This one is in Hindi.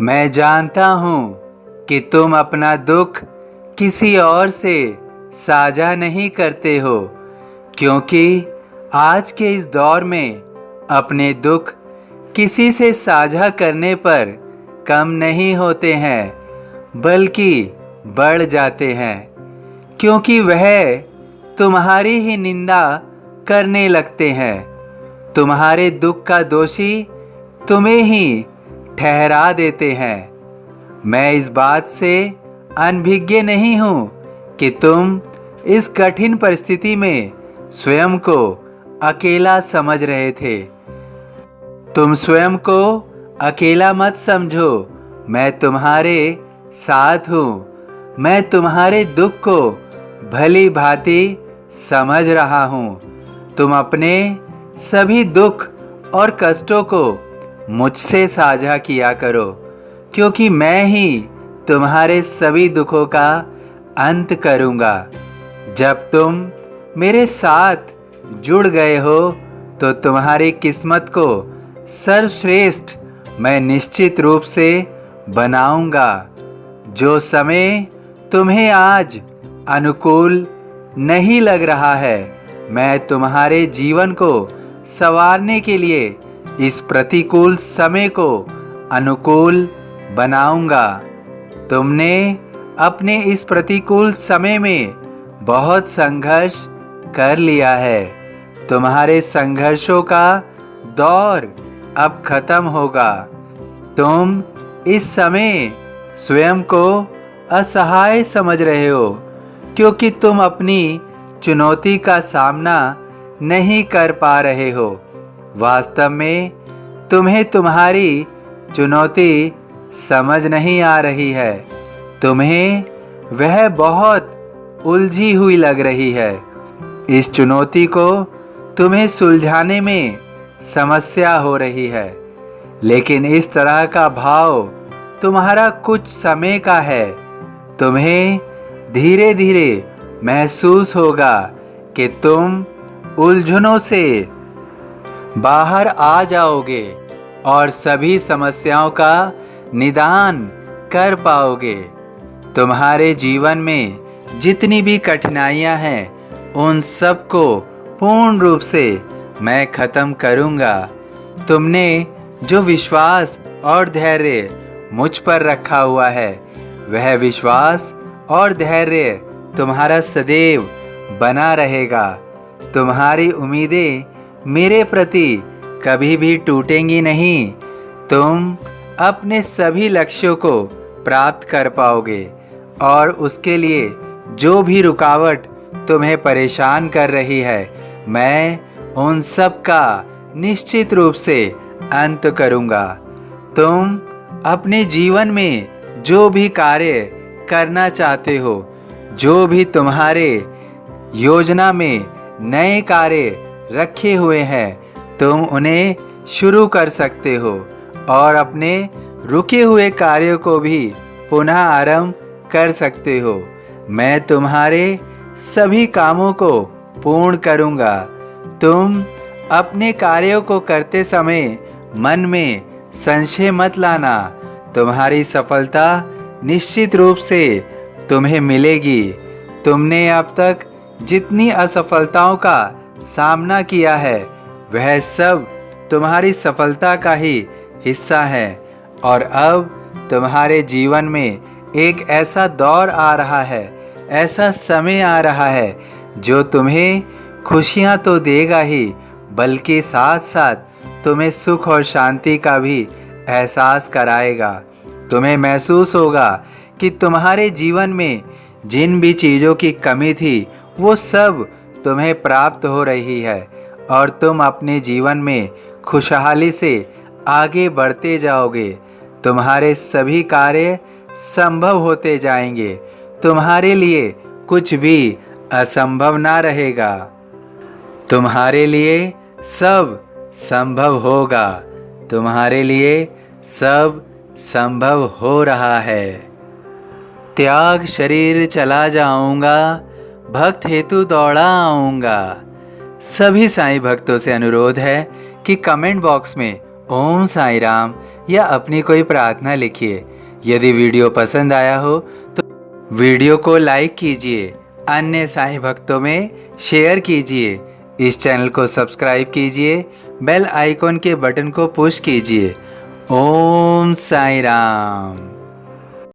मैं जानता हूँ कि तुम अपना दुख किसी और से साझा नहीं करते हो, क्योंकि आज के इस दौर में अपने दुख किसी से साझा करने पर कम नहीं होते हैं बल्कि बढ़ जाते हैं, क्योंकि वह तुम्हारी ही निंदा करने लगते हैं। तुम्हारे दुख का दोषी तुम्हें ही ठहरा देते हैं। मैं इस बात से अनभिज्ञ नहीं हूँ कि तुम इस कठिन परिस्थिति में स्वयं को अकेला समझ रहे थे। तुम स्वयं को अकेला मत समझो, मैं तुम्हारे साथ हूँ। मैं तुम्हारे दुख को भली भांति समझ रहा हूँ। तुम अपने सभी दुख और कष्टों को मुझसे साझा किया करो, क्योंकि मैं ही तुम्हारे सभी दुखों का अंत करूँगा। जब तुम मेरे साथ जुड़ गए हो तो तुम्हारी किस्मत को सर्वश्रेष्ठ मैं निश्चित रूप से बनाऊंगा। जो समय तुम्हें आज अनुकूल नहीं लग रहा है, मैं तुम्हारे जीवन को संवारने के लिए इस प्रतिकूल समय को अनुकूल बनाऊंगा। तुमने अपने इस प्रतिकूल समय में बहुत संघर्ष कर लिया है। तुम्हारे संघर्षों का दौर अब खत्म होगा। तुम इस समय स्वयं को असहाय समझ रहे हो, क्योंकि तुम अपनी चुनौती का सामना नहीं कर पा रहे हो। वास्तव में तुम्हें तुम्हारी चुनौती समझ नहीं आ रही है। तुम्हें वह बहुत उलझी हुई लग रही है। इस चुनौती को तुम्हें सुलझाने में समस्या हो रही है, लेकिन इस तरह का भाव तुम्हारा कुछ समय का है। तुम्हें धीरे धीरे महसूस होगा कि तुम उलझनों से बाहर आ जाओगे और सभी समस्याओं का निदान कर पाओगे। तुम्हारे जीवन में जितनी भी कठिनाइयां हैं, उन सब को पूर्ण रूप से मैं खत्म करूंगा। तुमने जो विश्वास और धैर्य मुझ पर रखा हुआ है, वह विश्वास और धैर्य तुम्हारा सदैव बना रहेगा। तुम्हारी उम्मीदें मेरे प्रति कभी भी टूटेंगी नहीं। तुम अपने सभी लक्ष्यों को प्राप्त कर पाओगे, और उसके लिए जो भी रुकावट तुम्हें परेशान कर रही है, मैं उन सब का निश्चित रूप से अंत करूंगा। तुम अपने जीवन में जो भी कार्य करना चाहते हो, जो भी तुम्हारे योजना में नए कार्य रखे हुए हैं, तुम उन्हें शुरू कर सकते हो और अपने रुके हुए कार्यों को भी पुनः आरंभ कर सकते हो। मैं तुम्हारे सभी कामों को पूर्ण करूंगा। तुम अपने कार्यों को करते समय मन में संशय मत लाना। तुम्हारी सफलता निश्चित रूप से तुम्हें मिलेगी। तुमने अब तक जितनी असफलताओं का सामना किया है, वह सब तुम्हारी सफलता का ही हिस्सा है, और अब तुम्हारे जीवन में एक ऐसा दौर आ रहा है, ऐसा समय आ रहा है जो तुम्हें खुशियां तो देगा ही, बल्कि साथ साथ तुम्हें सुख और शांति का भी एहसास कराएगा। तुम्हें महसूस होगा कि तुम्हारे जीवन में जिन भी चीज़ों की कमी थी, वो सब तुम्हें प्राप्त हो रही है, और तुम अपने जीवन में खुशहाली से आगे बढ़ते जाओगे। तुम्हारे सभी कार्य संभव होते जाएंगे। तुम्हारे लिए कुछ भी असंभव ना रहेगा। तुम्हारे लिए सब संभव होगा। तुम्हारे लिए सब संभव हो रहा है। त्याग शरीर चला जाऊंगा, भक्त हेतु दौड़ा आऊंगा। सभी साईं भक्तों से अनुरोध है कि कमेंट बॉक्स में ओम साईं राम या अपनी कोई प्रार्थना लिखिए। यदि वीडियो पसंद आया हो तो वीडियो को लाइक कीजिए, अन्य साईं भक्तों में शेयर कीजिए, इस चैनल को सब्सक्राइब कीजिए, बेल आइकॉन के बटन को पुश कीजिए। ओम साईं राम।